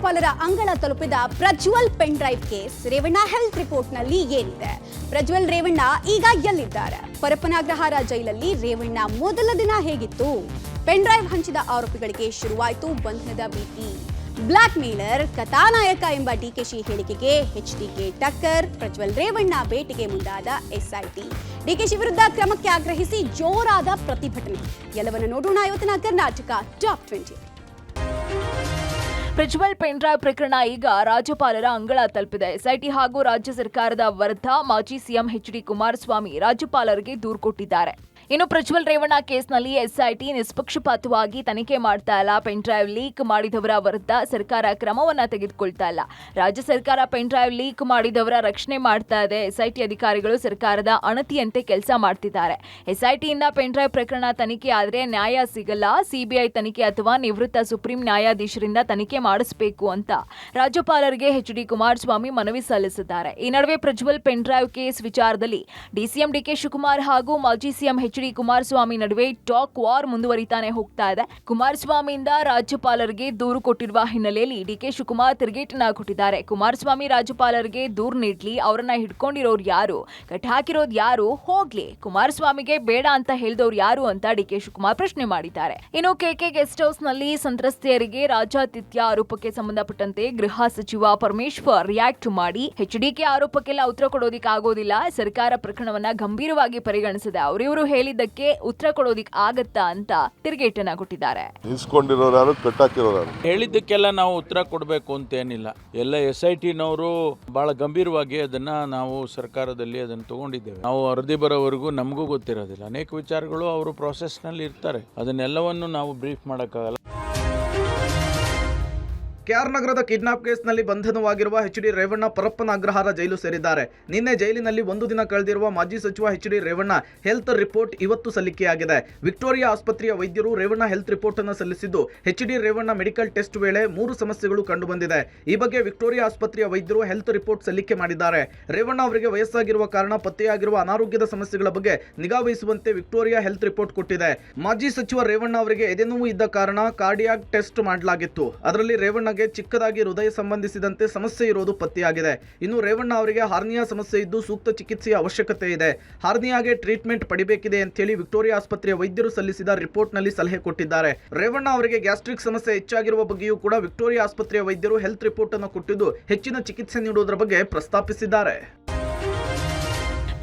ರಾಜ್ಯಪಾಲರ ಅಂಗಳ ತಲುಪಿದ Prajwal pen drive case Revanna health ರಿಪೋರ್ಟ್ನಲ್ಲಿ ಏನಿದೆ? ಪ್ರಜ್ವಲ್ ರೇವಣ್ಣ ಈಗ ಎಲ್ಲಿದ್ದಾರೆ? ಪರಪ್ಪನಾಗ್ರಹಾರ ಜೈಲಲ್ಲಿ ರೇವಣ್ಣ ಮೊದಲ ದಿನ ಹೇಗಿತ್ತು? ಪೆನ್ ಡ್ರೈವ್ ಹಂಚಿದ ಆರೋಪಿಗಳಿಗೆ ಶುರುವಾಯಿತು ಬಂಧನದ ಭೀತಿ. ಬ್ಲಾಕ್ ಮೇಲರ್ ಕಥಾನಾಯಕ ಎಂಬ ಡಿಕೆಶಿ ಹೇಳಿಕೆಗೆ ಎಚ್ಡಿಕೆ ಟಕ್ಕರ್. ಪ್ರಜ್ವಲ್ ರೇವಣ್ಣ ಭೇಟಿಗೆ ಮುಂದಾದ ಎಸ್ಐಟಿ. ಡಿಕೆಶಿ ವಿರುದ್ಧ ಕ್ರಮಕ್ಕೆ ಆಗ್ರಹಿಸಿ ಜೋರಾದ ಪ್ರತಿಭಟನೆ. ಎಲ್ಲವನ್ನ ನೋಡೋಣ ಇವತ್ತಿನ Karnataka top 20. Prajwal pen drive ಪ್ರಕರಣ ಈಗ ರಾಜ್ಯಪಾಲರ ಅಂಗಳ ತಲುಪಿದೆ. ಎಸ್ಐಟಿ ಹಾಗೂ ರಾಜ್ಯ ಸರ್ಕಾರದ ವಿರುದ್ಧ ಮಾಜಿ ಸಿಎಂ ಎಚ್ಡಿ ಕುಮಾರಸ್ವಾಮಿ ರಾಜ್ಯಪಾಲರಿಗೆ ದೂರು ಕೊಟ್ಟಿದ್ದಾರೆ. ಇನ್ನು ಪ್ರಜ್ವಲ್ ರೇವಣ್ಣ ಕೇಸ್ನಲ್ಲಿ ಎಸ್ಐಟಿ ನಿಷ್ಪಕ್ಷಪಾತವಾಗಿ ತನಿಖೆ ಮಾಡ್ತಾ ಇಲ್ಲ. ಪೆನ್ ಡ್ರೈವ್ ಲೀಕ್ ಮಾಡಿದವರ ವಿರುದ್ಧ ಸರ್ಕಾರ ಕ್ರಮವನ್ನ ತೆಗೆದುಕೊಳ್ತಾ ಇಲ್ಲ. ರಾಜ್ಯ ಸರ್ಕಾರ ಪೆನ್ ಡ್ರೈವ್ ಲೀಕ್ ಮಾಡಿದವರ ರಕ್ಷಣೆ ಮಾಡ್ತಾ ಇದೆ. ಎಸ್ಐಟಿ ಅಧಿಕಾರಿಗಳು ಸರ್ಕಾರದ ಅಣತಿಯಂತೆ ಕೆಲಸ ಮಾಡ್ತಿದ್ದಾರೆ. ಎಸ್ಐಟಿಯಿಂದ ಪೆನ್ ಡ್ರೈವ್ ಪ್ರಕರಣ ತನಿಖೆ ಆದ್ರೆ ನ್ಯಾಯ ಸಿಗಲ್ಲ. ಸಿಬಿಐ ತನಿಖೆ ಅಥವಾ ನಿವೃತ್ತ ಸುಪ್ರೀಂ ನ್ಯಾಯಾಧೀಶರಿಂದ ತನಿಖೆ ಮಾಡಿಸಬೇಕು ಅಂತ ರಾಜ್ಯಪಾಲರಿಗೆ ಎಚ್ಡಿ ಕುಮಾರಸ್ವಾಮಿ ಮನವಿ ಸಲ್ಲಿಸಿದ್ದಾರೆ. ಈ ನಡುವೆ ಪ್ರಜ್ವಲ್ ಪೆನ್ ಡ್ರೈವ್ ಕೇಸ್ ವಿಚಾರದಲ್ಲಿ ಡಿಸಿಎಂ ಡಿಕೆ ಶಿವಕುಮಾರ್ ಹಾಗೂ ಮಾಜಿ ಸಿಎಂ ಎಚ್ಡಿ ಕುಮಾರಸ್ವಾಮಿ ನಡುವೆ ಟಾಕ್ ವಾರ್ ಮುಂದುವರಿತಾನೆ ಹೋಗ್ತಾ ಇದೆ. ಕುಮಾರಸ್ವಾಮಿಯಿಂದ ರಾಜ್ಯಪಾಲರಿಗೆ ದೂರು ಕೊಟ್ಟಿರುವ ಹಿನ್ನೆಲೆಯಲ್ಲಿ ಡಿಕೆ ಶಿವಕುಮಾರ್ ತಿರುಗೇಟನ್ನ ಕೊಟ್ಟಿದ್ದಾರೆ. ಕುಮಾರಸ್ವಾಮಿ ರಾಜ್ಯಪಾಲರಿಗೆ ದೂರು ನೀಡ್ಲಿ, ಅವರನ್ನ ಹಿಡ್ಕೊಂಡಿರೋರು ಯಾರು, ಕಟ್ ಹಾಕಿರೋದು ಯಾರು, ಹೋಗ್ಲಿ, ಕುಮಾರಸ್ವಾಮಿಗೆ ಬೇಡ ಅಂತ ಹೇಳಿದವ್ರು ಯಾರು ಅಂತ ಡಿಕೆ ಶಿವಕುಮಾರ್ ಪ್ರಶ್ನೆ ಮಾಡಿದ್ದಾರೆ. ಇನ್ನು ಕೆಕೆ ಗೆಸ್ಟ್ ಹೌಸ್ ನಲ್ಲಿ ಸಂತ್ರಸ್ತೆಯರಿಗೆ ರಾಜ್ಯಾತಿಥ್ಯ ಆರೋಪಕ್ಕೆ ಸಂಬಂಧಪಟ್ಟಂತೆ ಗೃಹ ಸಚಿವ ಪರಮೇಶ್ವರ್ ರಿಯಾಕ್ಟ್ ಮಾಡಿ ಎಚ್ಡಿಕೆ ಆರೋಪಕ್ಕೆಲ್ಲ ಉತ್ತರ ಕೊಡೋದಿಕ್ ಆಗೋದಿಲ್ಲ, ಸರ್ಕಾರ ಪ್ರಕರಣವನ್ನ ಗಂಭೀರವಾಗಿ ಪರಿಗಣಿಸಿದೆ, ಅವರಿವರು ಹೇಳಿದ್ದಕ್ಕೆ ಉತ್ತರ ಕೊಡೋದಿಕ್ ಆಗತ್ತಾ ಅಂತ ತಿರುಗೇಟನ್ನ ಕೊಟ್ಟಿದ್ದಾರೆ. ಹೇಳಿದ್ದಕ್ಕೆಲ್ಲ ನಾವು ಉತ್ತರ ಕೊಡಬೇಕು ಅಂತ ಏನಿಲ್ಲ. ಎಲ್ಲ SIT-ನವರು ಬಹಳ ಗಂಭೀರವಾಗಿ ಅದನ್ನ ನಾವು ಸರ್ಕಾರದಲ್ಲಿ ಅದನ್ನು ತಗೊಂಡಿದ್ದೇವೆ. ನಾವು ವರದಿ ಬರೋವರೆಗೂ ನಮಗೂ ಗೊತ್ತಿರೋದಿಲ್ಲ. ಅನೇಕ ವಿಚಾರಗಳು ಅವರು ಪ್ರಾಸೆಸ್ ನಲ್ಲಿ ಇರ್ತಾರೆ. ಅದನ್ನೆಲ್ಲವನ್ನು ನಾವು ಬ್ರೀಫ್ ಮಾಡೋಕ್ಕಾಗಲ್ಲ. KR ನಗರದ ಕಿಡ್ನಾಪ್ ಕೇಸ್ನಲ್ಲಿ ಬಂಧನವಾಗಿರುವ ಎಚ್ಡಿ ರೇವಣ್ಣ ಪರಪ್ಪನಾಗ್ರಹಾರ ಜೈಲು ಸೇರಿದ್ದಾರೆ. ನಿನ್ನೆ ಜೈಲಿನಲ್ಲಿ ಒಂದು ದಿನ ಕಳೆದಿರುವ ಮಾಜಿ ಸಚಿವ ಎಚ್ಡಿ ರೇವಣ್ಣ ಹೆಲ್ತ್ ರಿಪೋರ್ಟ್ ಇವತ್ತು ಸಲ್ಲಿಕೆಯಾಗಿದೆ. ವಿಕ್ಟೋರಿಯಾ ಆಸ್ಪತ್ರೆಯ ವೈದ್ಯರು ರೇವಣ್ಣ ಹೆಲ್ತ್ ರಿಪೋರ್ಟ್ ಅನ್ನು ಸಲ್ಲಿಸಿದ್ದು ಎಚ್ಡಿ ರೇವಣ್ಣ ಮೆಡಿಕಲ್ ಟೆಸ್ಟ್ ವೇಳೆ 3 ಸಮಸ್ಯೆಗಳು ಕಂಡುಬಂದಿದೆ. ಈ ಬಗ್ಗೆ ವಿಕ್ಟೋರಿಯಾ ಆಸ್ಪತ್ರೆಯ ವೈದ್ಯರು ಹೆಲ್ತ್ ರಿಪೋರ್ಟ್ ಸಲ್ಲಿಕೆ ಮಾಡಿದ್ದಾರೆ. ರೇವಣ್ಣ ಅವರಿಗೆ ವಯಸ್ಸಾಗಿರುವ ಕಾರಣ ಪತ್ತೆಯಾಗಿರುವ ಅನಾರೋಗ್ಯದ ಸಮಸ್ಯೆಗಳ ಬಗ್ಗೆ ನಿಗಾ ವಹಿಸುವಂತೆ ವಿಕ್ಟೋರಿಯಾ ಹೆಲ್ತ್ ರಿಪೋರ್ಟ್ ಕೊಟ್ಟಿದೆ. ಮಾಜಿ ಸಚಿವ ರೇವಣ್ಣ ಅವರಿಗೆ ಎದೆನೋವು ಇದ್ದ ಕಾರಣ ಕಾರ್ಡಿಯಾಕ್ ಟೆಸ್ಟ್ ಮಾಡಲಾಗಿತ್ತು. ಅದರಲ್ಲಿ ರೇವಣ್ಣಗೆ ಚಿಕ್ಕದಾಗಿ ಹೃದಯ ಸಂಬಂಧಿಸಿದಂತೆ ಸಮಸ್ಯೆ ಇರೋದು ಪತ್ತೆಯಾಗಿದೆ. ಇನ್ನು ರೇವಣ್ಣ ಅವರಿಗೆ ಹಾರ್ನಿಯಾ ಸಮಸ್ಯೆ ಇದ್ದು ಸೂಕ್ತ ಚಿಕಿತ್ಸೆಯ ಅವಶ್ಯಕತೆ ಇದೆ. ಹಾರ್ನಿಯಾಗೆ ಟ್ರೀಟ್ಮೆಂಟ್ ಪಡಿಬೇಕಿದೆ ಅಂತೇಳಿ ವಿಕ್ಟೋರಿಯಾ ಆಸ್ಪತ್ರೆಯ ವೈದ್ಯರು ಸಲ್ಲಿಸಿದ ರಿಪೋರ್ಟ್ ನಲ್ಲಿ ಸಲಹೆ ಕೊಟ್ಟಿದ್ದಾರೆ. ರೇವಣ್ಣ ಅವರಿಗೆ ಗ್ಯಾಸ್ಟ್ರಿಕ್ ಸಮಸ್ಯೆ ಹೆಚ್ಚಾಗಿರುವ ಬಗ್ಗೆಯೂ ಕೂಡ ವಿಕ್ಟೋರಿಯಾ ಆಸ್ಪತ್ರೆಯ ವೈದ್ಯರು ಹೆಲ್ತ್ ರಿಪೋರ್ಟ್ ಅನ್ನು ಕೊಟ್ಟಿದ್ದು ಹೆಚ್ಚಿನ ಚಿಕಿತ್ಸೆ ನೀಡುವುದರ ಬಗ್ಗೆ ಪ್ರಸ್ತಾಪಿಸಿದ್ದಾರೆ.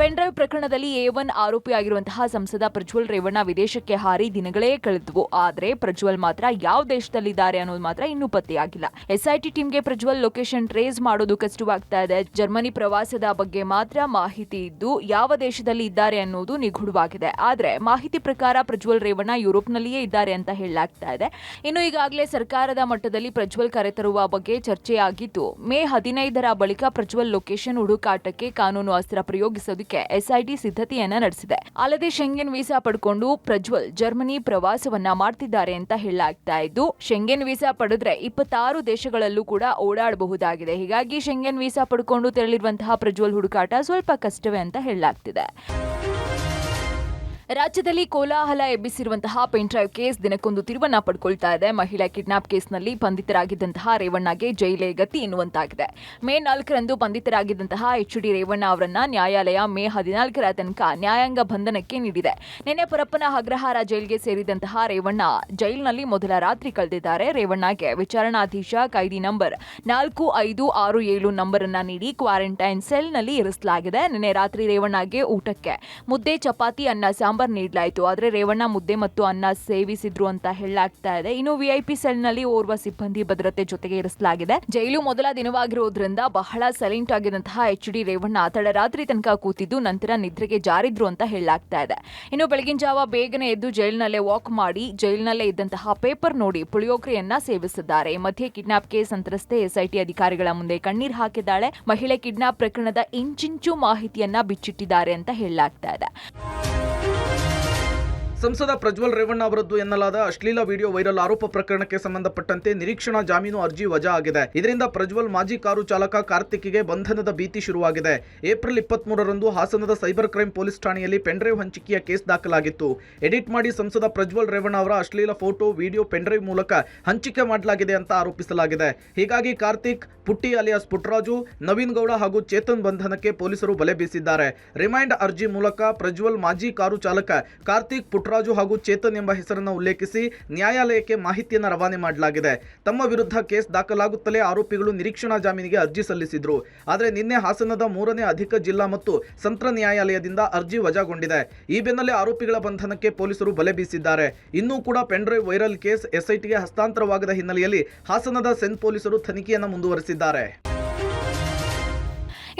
ಪೆನ್ ಡ್ರೈವ್ ಪ್ರಕರಣದಲ್ಲಿ A1 ಆರೋಪಿಯಾಗಿರುವಂತಹ ಸಂಸದ ಪ್ರಜ್ವಲ್ ರೇವಣ್ಣ ವಿದೇಶಕ್ಕೆ ಹಾರಿ ದಿನಗಳೇ ಕಳೆದವು. ಆದರೆ ಪ್ರಜ್ವಲ್ ಮಾತ್ರ ಯಾವ ದೇಶದಲ್ಲಿದ್ದಾರೆ ಅನ್ನೋದು ಮಾತ್ರ ಇನ್ನೂ ಪತ್ತೆಯಾಗಿಲ್ಲ. ಎಸ್ಐಟಿ ಟೀಮ್ಗೆ ಪ್ರಜ್ವಲ್ ಲೊಕೇಶನ್ ಟ್ರೇಸ್ ಮಾಡೋದು ಕಷ್ಟವಾಗ್ತಾ ಇದೆ. ಜರ್ಮನಿ ಪ್ರವಾಸದ ಬಗ್ಗೆ ಮಾತ್ರ ಮಾಹಿತಿ ಇದ್ದು ಯಾವ ದೇಶದಲ್ಲಿ ಇದ್ದಾರೆ ಅನ್ನೋದು ನಿಗೂಢವಾಗಿದೆ. ಆದರೆ ಮಾಹಿತಿ ಪ್ರಕಾರ ಪ್ರಜ್ವಲ್ ರೇವಣ್ಣ ಯುರೋಪ್ನಲ್ಲಿಯೇ ಇದ್ದಾರೆ ಅಂತ ಹೇಳಲಾಗ್ತಾ ಇದೆ. ಇನ್ನು ಈಗಾಗಲೇ ಸರ್ಕಾರದ ಮಟ್ಟದಲ್ಲಿ ಪ್ರಜ್ವಲ್ ಕರೆತರುವ ಬಗ್ಗೆ ಚರ್ಚೆಯಾಗಿದ್ದು ಮೇ 15ರ ಬಳಿಕ ಪ್ರಜ್ವಲ್ ಲೊಕೇಶನ್ ಹುಡುಕಾಟಕ್ಕೆ ಕಾನೂನು ಅಸ್ತ್ರ ಪ್ರಯೋಗಿಸೋದಕ್ಕೆ ಎಸ್ಐಟಿ ಸಿದ್ಧತೆಯನ್ನ ನಡೆಸಿದೆ. ಅಲ್ಲದೆ ಶೆಂಗೆನ್ ವೀಸಾ ಪಡ್ಕೊಂಡು ಪ್ರಜ್ವಲ್ ಜರ್ಮನಿ ಪ್ರವಾಸವನ್ನ ಮಾಡ್ತಿದ್ದಾರೆ ಅಂತ ಹೇಳಲಾಗ್ತಾ ಇದ್ದು ಶೆಂಗೆನ್ ವೀಸಾ ಪಡೆದ್ರೆ 26 ದೇಶಗಳಲ್ಲೂ ಕೂಡ ಓಡಾಡಬಹುದಾಗಿದೆ. ಹೀಗಾಗಿ ಶೆಂಗೆನ್ ವೀಸಾ ಪಡ್ಕೊಂಡು ತೆರಳಿರುವಂತಹ ಪ್ರಜ್ವಲ್ ಹುಡುಕಾಟ ಸ್ವಲ್ಪ ಕಷ್ಟವೇ ಅಂತ ಹೇಳಲಾಗ್ತಿದೆ. ರಾಜ್ಯದಲ್ಲಿ ಕೋಲಾಹಲ ಎಬ್ಬಿಸಿರುವಂತಹ ಪೆನ್ ಡ್ರೈವ್ ಕೇಸ್ ದಿನಕ್ಕೊಂದು ತಿರುವನ್ನ ಪಡ್ಕೊಳ್ತಾ ಇದೆ. ಮಹಿಳಾ ಕಿಡ್ನಾಪ್ ಕೇಸ್ನಲ್ಲಿ ಬಂಧಿತರಾಗಿದ್ದಂತಹ ರೇವಣ್ಣಗೆ ಜೈಲೇ ಗತಿ ಎನ್ನುವಂತಾಗಿದೆ. ಮೇ 4ರಂದು ಬಂಧಿತರಾಗಿದ್ದಂತಹ ಎಚ್ಡಿ ರೇವಣ್ಣ ಅವರನ್ನ ನ್ಯಾಯಾಲಯ ಮೇ 14ರ ತನಕ ನ್ಯಾಯಾಂಗ ಬಂಧನಕ್ಕೆ ನೀಡಿದೆ. ನಿನ್ನೆ ಪರಪ್ಪನ ಅಗ್ರಹಾರ ಜೈಲಿಗೆ ಸೇರಿದಂತಹ ರೇವಣ್ಣ ಜೈಲಿನಲ್ಲಿ ಮೊದಲ ರಾತ್ರಿ ಕಳೆದಿದ್ದಾರೆ. ರೇವಣ್ಣಗೆ ವಿಚಾರಣಾಧೀಶ ಕೈದಿ ನಂಬರ್ 4567 ನಂಬರ್ ಅನ್ನ ನೀಡಿ ಕ್ವಾರಂಟೈನ್ ಸೆಲ್ನಲ್ಲಿ ಇರಿಸಲಾಗಿದೆ. ನಿನ್ನೆ ರಾತ್ರಿ ರೇವಣ್ಣಗೆ ಊಟಕ್ಕೆ ಮುದ್ದೆ, ಚಪಾತಿ, ಅನ್ನ, ಸಾಂಬಾರ್ ನೀಡಲಾಯಿತು. ಆದರೆ ರೇವಣ್ಣ ಮುದ್ದೆ ಮತ್ತು ಅನ್ನ ಸೇವಿಸಿದ್ರು ಅಂತ ಹೇಳಲಾಗ್ತಾ ಇದೆ. ಇನ್ನು VIP ಸೆಲ್ನಲ್ಲಿ ಓರ್ವ ಸಿಬ್ಬಂದಿ ಭದ್ರತೆ ಜೊತೆಗೆ ಇರಿಸಲಾಗಿದೆ. ಜೈಲು ಮೊದಲ ದಿನವಾಗಿರೋದ್ರಿಂದ ಬಹಳ ಸೈಲೆಂಟ್ ಆಗಿದ್ದಂತಹ ಎಚ್ಡಿ ರೇವಣ್ಣ ತಡರಾತ್ರಿ ತನಕ ಕೂತಿದ್ದು ನಂತರ ನಿದ್ರೆಗೆ ಜಾರಿದ್ರು ಅಂತ ಹೇಳಲಾಗ್ತಾ ಇದೆ. ಇನ್ನು ಬೆಳಗಿನ ಜಾವ ಬೇಗನೆ ಎದ್ದು ಜೈಲಿನಲ್ಲೇ ವಾಕ್ ಮಾಡಿ ಜೈಲಿನಲ್ಲೇ ಇದ್ದಂತಹ ಪೇಪರ್ ನೋಡಿ ಪುಳಿಯೋಗರೆಯನ್ನ ಸೇವಿಸಿದ್ದಾರೆ. ಈ ಮಧ್ಯೆ ಕಿಡ್ನಾಪ್ ಕೇಸ್ ಸಂತ್ರಸ್ತೆ ಎಸ್ಐಟಿ ಅಧಿಕಾರಿಗಳ ಮುಂದೆ ಕಣ್ಣೀರು ಹಾಕಿದ್ದಾಳೆ. ಮಹಿಳೆ ಕಿಡ್ನಾಪ್ ಪ್ರಕರಣದ ಇಂಚಿಂಚು ಮಾಹಿತಿಯನ್ನ ಬಿಚ್ಚಿಟ್ಟಿದ್ದಾರೆ ಅಂತ ಹೇಳಲಾಗ್ತಾ ಇದೆ. ಸಂಸದ ಪ್ರಜ್ವಲ್ ರೇವಣ್ಣ ಅವರದ್ದು ಎನ್ನಲಾದ ಅಶ್ಲೀಲ ವಿಡಿಯೋ ವೈರಲ್ ಆರೋಪ ಪ್ರಕರಣಕ್ಕೆ ಸಂಬಂಧಪಟ್ಟಂತೆ ನಿರೀಕ್ಷಣಾ ಜಾಮೀನು ಅರ್ಜಿ ವಜಾ ಆಗಿದೆ. ಇದರಿಂದ ಪ್ರಜ್ವಲ್ ಮಾಜಿ ಕಾರು ಚಾಲಕ ಕಾರ್ತಿಕ್ಗೆ ಬಂಧನದ ಭೀತಿ ಶುರುವಾಗಿದೆ. ಏಪ್ರಿಲ್ 23ರಂದು ಹಾಸನದ ಸೈಬರ್ ಕ್ರೈಮ್ ಪೊಲೀಸ್ ಠಾಣೆಯಲ್ಲಿ ಪೆನ್ಡ್ರೈವ್ ಹಂಚಿಕೆಯ ಕೇಸ್ ದಾಖಲಾಗಿತ್ತು. ಎಡಿಟ್ ಮಾಡಿ ಸಂಸದ ಪ್ರಜ್ವಲ್ ರೇವಣ್ಣ ಅವರ ಅಶ್ಲೀಲ ಫೋಟೋ, ವಿಡಿಯೋ ಪೆನ್ಡ್ರೈವ್ ಮೂಲಕ ಹಂಚಿಕೆ ಮಾಡಲಾಗಿದೆ ಅಂತ ಆರೋಪಿಸಲಾಗಿದೆ. ಹೀಗಾಗಿ ಕಾರ್ತಿಕ್, ಪುಟ್ಟಿ ಅಲಿಯಾಸ್ ಪುಟ್ಟರಾಜು, ನವೀನ್ ಗೌಡ ಹಾಗೂ ಚೇತನ್ ಬಂಧನಕ್ಕೆ ಪೊಲೀಸರು ಬಲೆ ಬೀಸಿದ್ದಾರೆ. ರಿಮೈಂಡ್ ಅರ್ಜಿ ಮೂಲಕ ಪ್ರಜ್ವಲ್ ಮಾಜಿ ಕಾರು ಚಾಲಕ ಕಾರ್ತಿಕ್, ಪುಟ್ಟರಾಜು ಹಾಗೂ ಚೇತನ್ ಎಂಬ ಹೆಸರನ್ನು ಉಲ್ಲೇಖಿಸಿ ನ್ಯಾಯಾಲಯಕ್ಕೆ ಮಾಹಿತಿಯನ್ನು ರವಾನೆ ಮಾಡಲಾಗಿದೆ. ತಮ್ಮ ವಿರುದ್ಧ ಕೇಸ್ ದಾಖಲಾಗುತ್ತಲೇ ಆರೋಪಿಗಳು ನಿರೀಕ್ಷಣಾ ಜಾಮೀನಿಗೆ ಅರ್ಜಿ ಸಲ್ಲಿಸಿದ್ರು. ಆದರೆ ನಿನ್ನೆ ಹಾಸನದ 3ನೇ ಅಧಿಕ ಜಿಲ್ಲಾ ಮತ್ತು ಸತ್ರ ನ್ಯಾಯಾಲಯದಿಂದ ಅರ್ಜಿ ವಜಾಗೊಂಡಿದೆ. ಈ ಬೆನ್ನಲ್ಲೇ ಆರೋಪಿಗಳ ಬಂಧನಕ್ಕೆ ಪೊಲೀಸರು ಬಲೆ ಬೀಸಿದ್ದಾರೆ. ಇನ್ನೂ ಕೂಡ ಪೆನ್ಡ್ರೈವ್ ವೈರಲ್ ಕೇಸ್ ಎಸ್ಐಟಿಗೆ ಹಸ್ತಾಂತರವಾಗದ ಹಿನ್ನೆಲೆಯಲ್ಲಿ ಹಾಸನದ ಸೆನ್ ಪೊಲೀಸರು ತನಿಖೆಯನ್ನು ಮುಂದುವರೆಸಿದ್ದಾರೆ.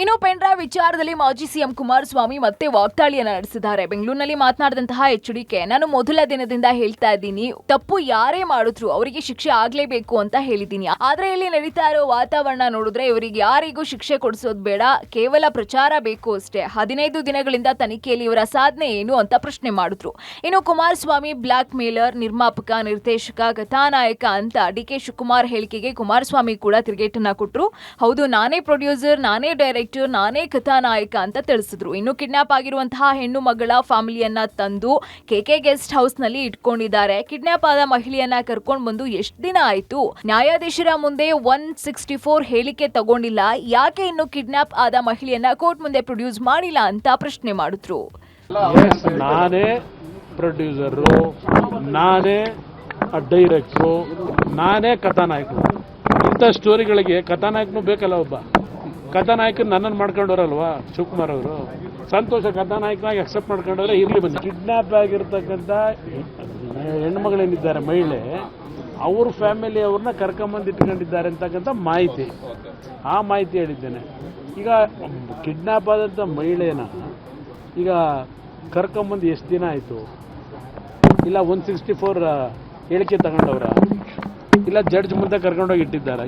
ಇನ್ನು ಪೆನ್ಡ್ರೈವ್ ವಿಚಾರದಲ್ಲಿ ಮಾಜಿ ಸಿಎಂ ಕುಮಾರಸ್ವಾಮಿ ಮತ್ತೆ ವಾಗ್ದಾಳಿಯನ್ನ ನಡೆಸಿದ್ದಾರೆ. ಬೆಂಗಳೂರಿನಲ್ಲಿ ಮಾತನಾಡಿದಂತಹ ಎಚ್ಡಿಕೆ, ನಾನು ಮೊದಲ ದಿನದಿಂದ ಹೇಳ್ತಾ ಇದ್ದೀನಿ, ತಪ್ಪು ಯಾರೇ ಮಾಡಿದ್ರು ಅವರಿಗೆ ಶಿಕ್ಷೆ ಆಗ್ಲೇಬೇಕು ಅಂತ ಹೇಳಿದ್ದೀನಿ. ಆದ್ರೆ ಇಲ್ಲಿ ನಡೀತಾ ಇರೋ ವಾತಾವರಣ ನೋಡಿದ್ರೆ ಇವರಿಗೆ ಯಾರಿಗೂ ಶಿಕ್ಷೆ ಕೊಡಿಸೋದು ಬೇಡ, ಕೇವಲ ಪ್ರಚಾರ ಬೇಕು ಅಷ್ಟೇ. 15 ದಿನಗಳಿಂದ ತನಿಖೆಯಲ್ಲಿ ಇವರ ಸಾಧನೆ ಏನು ಅಂತ ಪ್ರಶ್ನೆ ಮಾಡಿದ್ರು. ಇನ್ನು ಕುಮಾರಸ್ವಾಮಿ ಬ್ಲಾಕ್ ಮೇಲರ್, ನಿರ್ಮಾಪಕ, ನಿರ್ದೇಶಕ, ಕಥಾನಾಯಕ ಅಂತ ಡಿಕೆ ಶಿವಕುಮಾರ್ ಹೇಳಿಕೆಗೆ ಕುಮಾರಸ್ವಾಮಿ ಕೂಡ ತಿರುಗೇಟನ್ನ ಕೊಟ್ಟರು. ಹೌದು, ನಾನೇ ಪ್ರೊಡ್ಯೂಸರ್, ನಾನೇ ಡೈರೆಕ್ಟರ್, ನಾನೇ ಕಥಾನಾಯಕ ಅಂತ ತಿಳಿಸಿದ್ರು. ಇನ್ನು ಕಿಡ್ನಾಪ್ ಆಗಿರುವಂತಹ ಹೆಣ್ಣು ಮಗಳ ಫ್ಯಾಮಿಲಿಯನ್ನ ತಂದು ಕೆಕೆ ಗೆಸ್ಟ್ ಹೌಸ್ ನಲ್ಲಿ ಇಟ್ಕೊಂಡಿದ್ದಾರೆ. ಕಿಡ್ನಾಪ್ ಆದ ಮಹಿಳೆಯನ್ನ ಕರ್ಕೊಂಡು ಬಂದು ಎಷ್ಟು ದಿನ ಆಯ್ತು? ನ್ಯಾಯಾಧೀಶರ ಮುಂದೆ 164 ಹೇಳಿಕೆ ತಗೊಂಡಿಲ್ಲ, ಯಾಕೆ ಇನ್ನು ಕಿಡ್ನಾಪ್ ಆದ ಮಹಿಳೆಯನ್ನ ಕೋರ್ಟ್ ಮುಂದೆ ಪ್ರೊಡ್ಯೂಸ್ ಮಾಡಿಲ್ಲ ಅಂತ ಪ್ರಶ್ನೆ ಮಾಡಿದ್ರು. ನಾನೇ ಪ್ರೊಡ್ಯೂಸರು, ನಾನೇ ಡೈರೆಕ್ಟ್ರು, ನಾನೇ ಕಥಾನಾಯಕರು. ಇಂಥ ಸ್ಟೋರಿಗಳಿಗೆ ಕಥಾನಾಯಕನು ಬೇಕಲ್ಲ. ಒಬ್ಬ ಕಥಾನಾಯಕ ನನ್ನನ್ನು ಮಾಡ್ಕೊಂಡವ್ರಲ್ವಾ ಶಿವಕುಮಾರ್ ಅವರು. ಸಂತೋಷ, ಕಥಾನಾಯಕನಾಗಿ ಅಕ್ಸೆಪ್ಟ್ ಮಾಡ್ಕೊಂಡವ್ರೆ, ಇರಲಿ ಬನ್ನಿ. ಕಿಡ್ನಾಪ್ ಆಗಿರ್ತಕ್ಕಂಥ ಹೆಣ್ಮಗಳೇನಿದ್ದಾರೆ, ಮಹಿಳೆ, ಅವ್ರ ಫ್ಯಾಮಿಲಿ ಅವ್ರನ್ನ ಕರ್ಕೊಂಬಂದು ಇಟ್ಕೊಂಡಿದ್ದಾರೆ ಅಂತಕ್ಕಂಥ ಮಾಹಿತಿ, ಆ ಮಾಹಿತಿ ಹೇಳಿದ್ದೇನೆ. ಈಗ ಕಿಡ್ನಾಪ್ ಆದಂಥ ಮಹಿಳೆನ ಈಗ ಕರ್ಕೊಂಬಂದು ಎಷ್ಟು ದಿನ ಆಯಿತು? ಇಲ್ಲ 164 ಹೇಳಿಕೆ ತಗೊಂಡವ್ರ, ಇಲ್ಲ ಜಡ್ಜ್ ಮುಂದೆ ಕರ್ಕೊಂಡೋಗಿ ಇಟ್ಟಿದ್ದಾರೆ.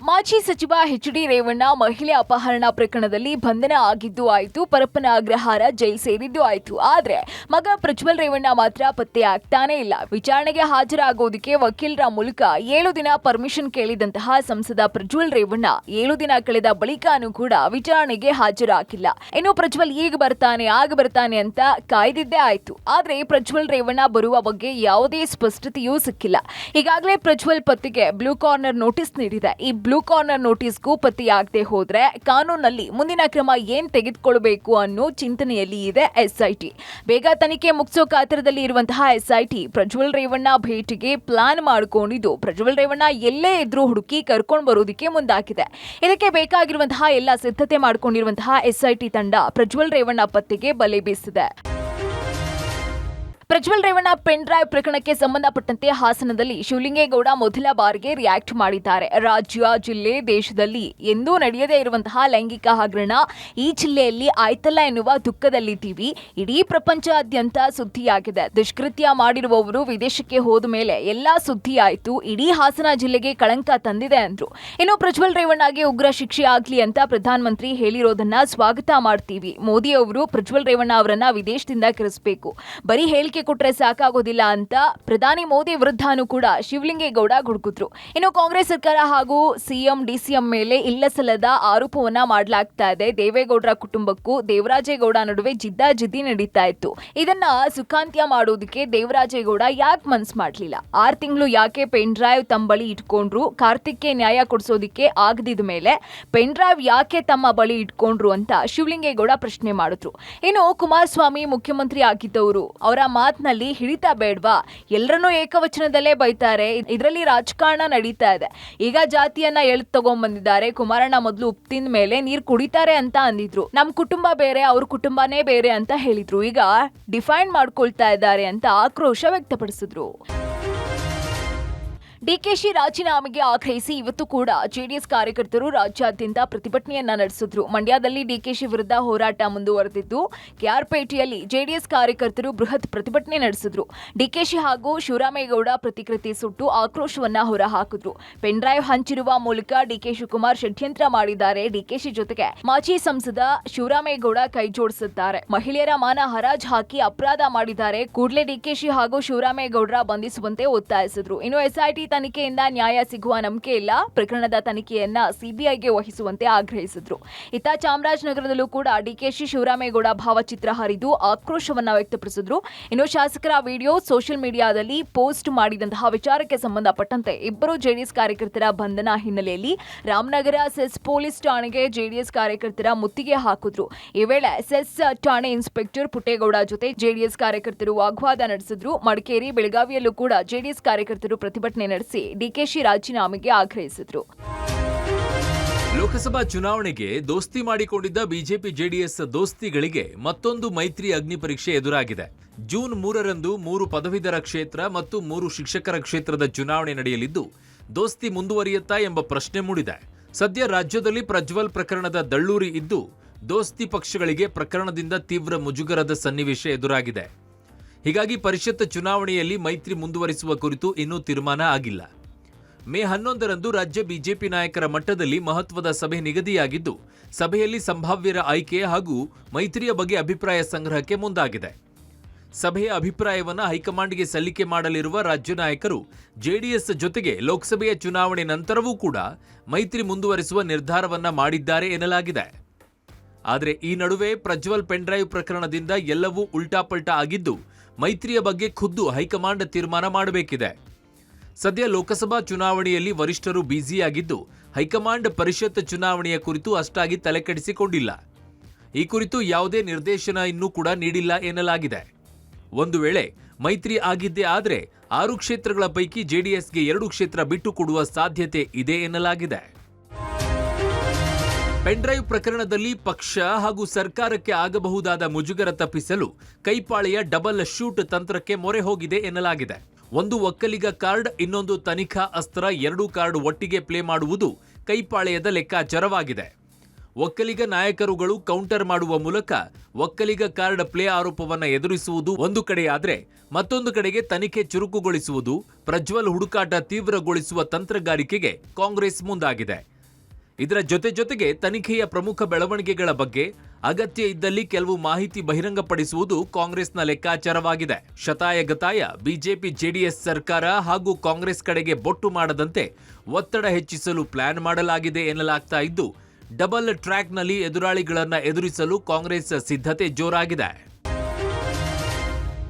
ಮಾಜಿ ಸಚಿವ ಎಚ್.ಡಿ. ರೇವಣ್ಣ ಮಹಿಳೆ ಅಪಹರಣ ಪ್ರಕರಣದಲ್ಲಿ ಬಂಧನ ಆಗಿದ್ದು ಆಯಿತು, ಪರಪ್ಪನ ಅಗ್ರಹಾರ ಜೈಲು ಸೇರಿದ್ದು ಆಯಿತು. ಆದ್ರೆ ಮಗ ಪ್ರಜ್ವಲ್ ರೇವಣ್ಣ ಮಾತ್ರ ಪತ್ತೆ ಆಗ್ತಾನೇ ಇಲ್ಲ. ವಿಚಾರಣೆಗೆ ಹಾಜರಾಗೋದಕ್ಕೆ ವಕೀಲರ ಮೂಲಕ 7 ದಿನ ಪರ್ಮಿಷನ್ ಕೇಳಿದಂತಹ ಸಂಸದ ಪ್ರಜ್ವಲ್ ರೇವಣ್ಣ 7 ದಿನ ಕಳೆದ ಬಳಿಕನೂ ಕೂಡ ವಿಚಾರಣೆಗೆ ಹಾಜರಾಗಿಲ್ಲ. ಇನ್ನು ಪ್ರಜ್ವಲ್ ಈಗ ಬರ್ತಾನೆ, ಆಗ ಬರ್ತಾನೆ ಅಂತ ಕಾಯ್ದಿದ್ದೇ ಆಯ್ತು. ಆದ್ರೆ ಪ್ರಜ್ವಲ್ ರೇವಣ್ಣ ಬರುವ ಬಗ್ಗೆ ಯಾವುದೇ ಸ್ಪಷ್ಟತೆಯೂ ಸಿಕ್ಕಿಲ್ಲ. ಈಗಾಗಲೇ ಪ್ರಜ್ವಲ್ ಪತ್ತೆಗೆ ಬ್ಲೂ ಕಾರ್ನರ್ ನೋಟಿಸ್ ನೀಡಿದೆ. ಈ ಬ್ಲೂ ಕಾರ್ನರ್ ನೋಟಿಸ್ಗೂ ಪತ್ತೆಯಾಗದೆ ಹೋದ್ರೆ ಕಾನೂನಲ್ಲಿ ಮುಂದಿನ ಕ್ರಮ ಏನ್ ತೆಗೆದುಕೊಳ್ಳಬೇಕು ಅನ್ನೋ ಚಿಂತನೆಯಲ್ಲಿ ಇದೆ ಎಸ್ಐಟಿ. ಬೇಗ ತನಿಖೆ ಮುಗಿಸೋ ಕಾತರದಲ್ಲಿ ಇರುವಂತಹ ಎಸ್ಐಟಿ ಪ್ರಜ್ವಲ್ ರೇವಣ್ಣ ಭೇಟಿಗೆ ಪ್ಲಾನ್ ಮಾಡಿಕೊಂಡಿದ್ದು, ಪ್ರಜ್ವಲ್ ರೇವಣ್ಣ ಎಲ್ಲೇ ಇದ್ರೂ ಹುಡುಕಿ ಕರ್ಕೊಂಡು ಬರೋದಕ್ಕೆ ಮುಂದಾಗಿದೆ. ಇದಕ್ಕೆ ಬೇಕಾಗಿರುವಂತಹ ಎಲ್ಲ ಸಿದ್ಧತೆ ಮಾಡಿಕೊಂಡಿರುವಂತಹ ಎಸ್ಐಟಿ ತಂಡ ಪ್ರಜ್ವಲ್ ರೇವಣ್ಣ ಪತ್ತೆಗೆ ಬಲೆ ಬೀಸಿದೆ. ಪ್ರಜ್ವಲ್ ರೇವಣ್ಣ ಪೆನ್ ಡ್ರೈವ್ ಪ್ರಕರಣಕ್ಕೆ ಸಂಬಂಧಪಟ್ಟಂತೆ ಹಾಸನದಲ್ಲಿ ಶಿವಲಿಂಗೇಗೌಡ ಮೊದಲ ಬಾರಿಗೆ ರಿಯಾಕ್ಟ್ ಮಾಡಿದ್ದಾರೆ. ರಾಜ್ಯ, ಜಿಲ್ಲೆ, ದೇಶದಲ್ಲಿ ಎಂದೂ ನಡೆಯದೇ ಇರುವಂತಹ ಲೈಂಗಿಕ ಹಗರಣ ಈ ಜಿಲ್ಲೆಯಲ್ಲಿ ಆಯ್ತಲ್ಲ ಎನ್ನುವ ದುಃಖದಲ್ಲಿದ್ದೀವಿ. ಇಡೀ ಪ್ರಪಂಚಾದ್ಯಂತ ಸುದ್ದಿಯಾಗಿದೆ. ದುಷ್ಕೃತ್ಯ ಮಾಡಿರುವವರು ವಿದೇಶಕ್ಕೆ ಹೋದ ಮೇಲೆ ಎಲ್ಲಾ ಸುದ್ದಿ ಆಯ್ತು. ಇಡೀ ಹಾಸನ ಜಿಲ್ಲೆಗೆ ಕಳಂಕ ತಂದಿದೆ ಅಂದ್ರು. ಇನ್ನು ಪ್ರಜ್ವಲ್ ರೇವಣ್ಣಗೆ ಉಗ್ರ ಶಿಕ್ಷೆ ಆಗ್ಲಿ ಅಂತ ಪ್ರಧಾನಮಂತ್ರಿ ಹೇಳಿರೋದನ್ನ ಸ್ವಾಗತ ಮಾಡ್ತೀವಿ. ಮೋದಿ ಅವರು ಪ್ರಜ್ವಲ್ ರೇವಣ್ಣ ಅವರನ್ನ ವಿದೇಶದಿಂದ ಕರೆಸಬೇಕು, ಬರೀ ಹೇಳಿಕೆ ಕೊಟ್ರೆ ಸಾಕಾಗೋದಿಲ್ಲ ಅಂತ ಪ್ರಧಾನಿ ಮೋದಿ ವಿರುದ್ಧನೂ ಕೂಡ ಶಿವಲಿಂಗೇಗೌಡ ಗುಡುಗಿದ್ರು. ಇನ್ನು ಕಾಂಗ್ರೆಸ್ ಸರ್ಕಾರ ಹಾಗೂ ಸಿಎಂ, ಡಿಸಿಎಂ ಮೇಲೆ ಇಲ್ಲಸಲ್ಲದ ಆರೋಪವನ್ನ ಮಾಡಲಾಗ್ತಾ ಇದೆ. ದೇವೇಗೌಡರ ಕುಟುಂಬಕ್ಕೂ ದೇವರಾಜೇಗೌಡ ನಡುವೆ ಜಿದ್ದಾಜಿದ್ದಿ ನಡೀತಾ ಇತ್ತು. ಇದನ್ನ ಸುಖಾಂತ್ಯ ಮಾಡೋದಕ್ಕೆ ದೇವರಾಜೇಗೌಡ ಯಾಕೆ ಮನ್ಸ್ ಮಾಡ್ಲಿಲ್ಲ? 6 ತಿಂಗಳು ಯಾಕೆ ಪೆನ್ ಡ್ರೈವ್ ತಮ್ಮ ಬಳಿ ಇಟ್ಕೊಂಡ್ರು? ಕಾರ್ತಿಕ್ಗೆ ನ್ಯಾಯ ಕೊಡಿಸೋದಿಕ್ಕೆ ಆಗದಿದ ಮೇಲೆ ಪೆನ್ ಡ್ರೈವ್ ಯಾಕೆ ತಮ್ಮ ಬಳಿ ಇಟ್ಕೊಂಡ್ರು ಅಂತ ಶಿವಲಿಂಗೇಗೌಡ ಪ್ರಶ್ನೆ ಮಾಡಿದ್ರು. ಇನ್ನು ಕುಮಾರಸ್ವಾಮಿ ಮುಖ್ಯಮಂತ್ರಿ ಆಗಿದ್ದವರು, ಅವರ ಮಾತಿನಲ್ಲಿ ಹಿಡಿತ ಬೇಡ್ವಾ? ಎಲ್ಲರನ್ನೂ ಏಕವಚನದಲ್ಲೇ ಬೈತಾರೆ. ಇದರಲ್ಲಿ ರಾಜಕಾರಣ ನಡೀತಾ ಇದೆ. ಈಗ ಜಾತಿಯನ್ನ ಎಳೆದು ತಗೊಂಡ್ಬಂದಿದ್ದಾರೆ. ಕುಮಾರಣ್ಣ ಮೊದಲು ಉಪ್ಪು ತಿಂದ ಮೇಲೆ ನೀರು ಕುಡಿತಾರೆ ಅಂತ ಅಂದಿದ್ರು. ನಮ್ ಕುಟುಂಬ ಬೇರೆ, ಅವ್ರ ಕುಟುಂಬನೇ ಬೇರೆ ಅಂತ ಹೇಳಿದ್ರು. ಈಗ ಡಿಫೈನ್ ಮಾಡ್ಕೊಳ್ತಾ ಇದ್ದಾರೆ ಅಂತ ಆಕ್ರೋಶ ವ್ಯಕ್ತಪಡಿಸಿದ್ರು. ಡಿಕೆಶಿ ರಾಜೀನಾಮೆಗೆ ಆಗ್ರಹಿಸಿ ಇವತ್ತು ಕೂಡ ಜೆಡಿಎಸ್ ಕಾರ್ಯಕರ್ತರು ರಾಜ್ಯಾದ್ಯಂತ ಪ್ರತಿಭಟನೆಯನ್ನ ನಡೆಸಿದ್ರು. ಮಂಡ್ಯದಲ್ಲಿ ಡಿಕೆಶಿ ವಿರುದ್ಧ ಹೋರಾಟ ಮುಂದುವರೆದಿದ್ದು, ಕೆಆರ್ಪೇಟೆಯಲ್ಲಿ ಜೆಡಿಎಸ್ ಕಾರ್ಯಕರ್ತರು ಬೃಹತ್ ಪ್ರತಿಭಟನೆ ನಡೆಸಿದ್ರು. ಡಿಕೆಶಿ ಹಾಗೂ ಶಿವರಾಮೇಗೌಡ ಪ್ರತಿಕೃತಿ ಸುಟ್ಟು ಆಕ್ರೋಶವನ್ನ ಹೊರಹಾಕಿದ್ರು. ಪೆನ್ ಡ್ರೈವ್ ಹಂಚಿರುವ ಮೂಲಕ ಡಿಕೆ ಶಿವಕುಮಾರ್ ಷಡ್ಯಂತ್ರ ಮಾಡಿದ್ದಾರೆ. ಡಿಕೆಶಿ ಜೊತೆಗೆ ಮಾಜಿ ಸಂಸದ ಶಿವರಾಮೇಗೌಡ ಕೈ ಜೋಡಿಸಿದ್ದಾರೆ. ಮಹಿಳೆಯರ ಮಾನ ಹರಾಜು ಹಾಕಿ ಅಪರಾಧ ಮಾಡಿದ್ದಾರೆ. ಕೂಡಲೇ ಡಿಕೆಶಿ ಹಾಗೂ ಶಿವರಾಮೇಗೌಡರ ಬಂಧಿಸುವಂತೆ ಒತ್ತಾಯಿಸಿದ್ರು. ಇನ್ನು ಎಸ್ಐಟಿ ತನಿಖೆಯಿಂದ ನ್ಯಾಯ ಸಿಗುವ ನಂಬಿಕೆ ಇಲ್ಲ. ಪ್ರಕರಣದ ತನಿಖೆಯನ್ನ ಸಿಬಿಐಗೆ ವಹಿಸುವಂತೆ ಆಗ್ರಹಿಸಿದ್ರು. ಇತ್ತ ಚಾಮರಾಜನಗರದಲ್ಲೂ ಕೂಡ ಡಿಕೆಶಿ ಶಿವರಾಮೇಗೌಡ ಭಾವಚಿತ್ರ ಹರಿದು ಆಕ್ರೋಶವನ್ನ ವ್ಯಕ್ತಪಡಿಸಿದ್ರು. ಇನ್ನು ಶಾಸಕರ ವಿಡಿಯೋ ಸೋಷಿಯಲ್ ಮೀಡಿಯಾದಲ್ಲಿ ಪೋಸ್ಟ್ ಮಾಡಿದಂತಹ ವಿಚಾರಕ್ಕೆ ಸಂಬಂಧಪಟ್ಟಂತೆ ಇಬ್ಬರು ಜೆಡಿಎಸ್ ಕಾರ್ಯಕರ್ತರ ಬಂಧನ ಹಿನ್ನೆಲೆಯಲ್ಲಿ ರಾಮನಗರ ಸೆಸ್ ಪೊಲೀಸ್ ಠಾಣೆಗೆ ಜೆಡಿಎಸ್ ಕಾರ್ಯಕರ್ತರ ಮುತ್ತಿಗೆ ಹಾಕಿದ್ರು. ಈ ವೇಳೆ ಸೆಸ್ ಠಾಣೆ ಇನ್ಸ್ಪೆಕ್ಟರ್ ಪುಟ್ಟೇಗೌಡ ಜೊತೆ ಜೆಡಿಎಸ್ ಕಾರ್ಯಕರ್ತರು ವಾಗ್ವಾದ ನಡೆಸಿದ್ರು. ಮಡಿಕೇರಿ, ಬೆಳಗಾವಿಯಲ್ಲೂ ಕೂಡ ಜೆಡಿಎಸ್ ಕಾರ್ಯಕರ್ತರು ಪ್ರತಿಭಟನೆ ನಡೆಸಿ ಡಿಕೆಶಿ ರಾಜೀನಾಮೆಗೆ ಆಗ್ರಹಿಸಿದ್ರು. ಲೋಕಸಭಾ ಚುನಾವಣೆಗೆ ದೋಸ್ತಿ ಮಾಡಿಕೊಂಡಿದ್ದ ಬಿಜೆಪಿ ಜೆಡಿಎಸ್ ದೋಸ್ತಿಗಳಿಗೆ ಮತ್ತೊಂದು ಮೈತ್ರಿ ಅಗ್ನಿ ಪರೀಕ್ಷೆ ಎದುರಾಗಿದೆ. ಜೂನ್ 3ರಂದು 3 ಪದವೀಧರ ಕ್ಷೇತ್ರ ಮತ್ತು 3 ಶಿಕ್ಷಕರ ಕ್ಷೇತ್ರದ ಚುನಾವಣೆ ನಡೆಯಲಿದ್ದು, ದೋಸ್ತಿ ಮುಂದುವರಿಯುತ್ತಾ ಎಂಬ ಪ್ರಶ್ನೆ ಮೂಡಿದೆ. ಸದ್ಯ ರಾಜ್ಯದಲ್ಲಿ ಪ್ರಜ್ವಲ್ ಪ್ರಕರಣದ ದಳ್ಳೂರಿ ಇದ್ದು, ದೋಸ್ತಿ ಪಕ್ಷಗಳಿಗೆ ಪ್ರಕರಣದಿಂದ ತೀವ್ರ ಮುಜುಗರದ ಸನ್ನಿವೇಶ ಎದುರಾಗಿದೆ. ಹೀಗಾಗಿ ಪರಿಷತ್ ಚುನಾವಣೆಯಲ್ಲಿ ಮೈತ್ರಿ ಮುಂದುವರಿಸುವ ಕುರಿತು ಇನ್ನೂ ತೀರ್ಮಾನ ಆಗಿಲ್ಲ. ಮೇ 11ರಂದು ರಾಜ್ಯ ಬಿಜೆಪಿ ನಾಯಕರ ಮಟ್ಟದಲ್ಲಿ ಮಹತ್ವದ ಸಭೆ ನಿಗದಿಯಾಗಿದ್ದು, ಸಭೆಯಲ್ಲಿ ಸಂಭಾವ್ಯರ ಆಯ್ಕೆ ಹಾಗೂ ಮೈತ್ರಿಯ ಬಗ್ಗೆ ಅಭಿಪ್ರಾಯ ಸಂಗ್ರಹಕ್ಕೆ ಮುಂದಾಗಿದೆ. ಸಭೆಯ ಅಭಿಪ್ರಾಯವನ್ನು ಹೈಕಮಾಂಡ್ಗೆ ಸಲ್ಲಿಕೆ ಮಾಡಲಿರುವ ರಾಜ್ಯ ನಾಯಕರು ಜೆಡಿಎಸ್ ಜೊತೆಗೆ ಲೋಕಸಭೆಯ ಚುನಾವಣೆ ನಂತರವೂ ಕೂಡ ಮೈತ್ರಿ ಮುಂದುವರಿಸುವ ನಿರ್ಧಾರವನ್ನ ಮಾಡಿದ್ದಾರೆ ಎನ್ನಲಾಗಿದೆ. ಆದರೆ ಈ ನಡುವೆ ಪ್ರಜ್ವಲ್ ಪೆನ್ ಡ್ರೈವ್ ಪ್ರಕರಣದಿಂದ ಎಲ್ಲವೂ ಉಲ್ಟಾಪಲ್ಟಾ ಆಗಿದ್ದು, ಮೈತ್ರಿಯ ಬಗ್ಗೆ ಖುದ್ದು ಹೈಕಮಾಂಡ್ ತೀರ್ಮಾನ ಮಾಡಬೇಕಿದೆ. ಸದ್ಯ ಲೋಕಸಭಾ ಚುನಾವಣೆಯಲ್ಲಿ ವರಿಷ್ಠರು ಬ್ಯುಸಿಯಾಗಿದ್ದು, ಹೈಕಮಾಂಡ್ ಪರಿಷತ್ ಚುನಾವಣೆಯ ಕುರಿತು ಅಷ್ಟಾಗಿ ತಲೆಕೆಡಿಸಿಕೊಂಡಿಲ್ಲ. ಈ ಕುರಿತು ಯಾವುದೇ ನಿರ್ದೇಶನ ಇನ್ನೂ ಕೂಡ ನೀಡಿಲ್ಲ ಎನ್ನಲಾಗಿದೆ. ಒಂದು ವೇಳೆ ಮೈತ್ರಿ ಆಗಿದ್ದೇ ಆದರೆ 6 ಕ್ಷೇತ್ರಗಳ ಪೈಕಿ ಜೆಡಿಎಸ್ಗೆ 2 ಕ್ಷೇತ್ರ ಬಿಟ್ಟು ಕೊಡುವ ಸಾಧ್ಯತೆ ಇದೆ ಎನ್ನಲಾಗಿದೆ. ಪೆನ್ ಡ್ರೈವ್ ಪ್ರಕರಣದಲ್ಲಿ ಪಕ್ಷ ಹಾಗೂ ಸರ್ಕಾರಕ್ಕೆ ಆಗಬಹುದಾದ ಮುಜುಗರ ತಪ್ಪಿಸಲು ಕೈಪಾಳೆಯ ಡಬಲ್ ಶೂಟ್ ತಂತ್ರಕ್ಕೆ ಮೊರೆ ಹೋಗಿದೆ ಎನ್ನಲಾಗಿದೆ. ಒಂದು ಒಕ್ಕಲಿಗ ಕಾರ್ಡ್, ಇನ್ನೊಂದು ತನಿಖಾ ಅಸ್ತ್ರ, 2 ಕಾರ್ಡ್ ಒಟ್ಟಿಗೆ ಪ್ಲೇ ಮಾಡುವುದು ಕೈಪಾಳೆಯದ ಲೆಕ್ಕಾಚಾರವಾಗಿದೆ. ಒಕ್ಕಲಿಗ ನಾಯಕರುಗಳು ಕೌಂಟರ್ ಮಾಡುವ ಮೂಲಕ ಒಕ್ಕಲಿಗ ಕಾರ್ಡ್ ಪ್ಲೇ ಆರೋಪವನ್ನು ಎದುರಿಸುವುದು ಒಂದು ಕಡೆಯಾದರೆ, ಮತ್ತೊಂದು ಕಡೆಗೆ ತನಿಖೆ ಚುರುಕುಗೊಳಿಸುವುದು, ಪ್ರಜ್ವಲ್ ಹುಡುಕಾಟ ತೀವ್ರಗೊಳಿಸುವ ತಂತ್ರಗಾರಿಕೆಗೆ ಕಾಂಗ್ರೆಸ್ ಮುಂದಾಗಿದೆ. ಇದರ ಜೊತೆಗೆ ತನಿಖೆಯ ಪ್ರಮುಖ ಬೆಳವಣಿಗೆಗಳ ಬಗ್ಗೆ ಅಗತ್ಯ ಇದ್ದಲ್ಲಿ ಕೆಲವು ಮಾಹಿತಿ ಬಹಿರಂಗಪಡಿಸುವುದು ಕಾಂಗ್ರೆಸ್ನ ಲೆಕ್ಕಾಚಾರವಾಗಿದೆ. ಶತಾಯಗತಾಯ ಬಿಜೆಪಿ ಜೆಡಿಎಸ್ ಸರ್ಕಾರ ಹಾಗೂ ಕಾಂಗ್ರೆಸ್ ಕಡೆಗೆ ಬೊಟ್ಟು ಮಾಡದಂತೆ ಒತ್ತಡ ಹೆಚ್ಚಿಸಲು ಪ್ಲಾನ್ ಮಾಡಲಾಗಿದೆ ಎನ್ನಲಾಗ್ತಾ ಇದ್ದು, ಡಬಲ್ ಟ್ರ್ಯಾಕ್ನಲ್ಲಿ ಎದುರಾಳಿಗಳನ್ನ ಎದುರಿಸಲು ಕಾಂಗ್ರೆಸ್ ಸಿದ್ಧತೆ ಜೋರಾಗಿದೆ.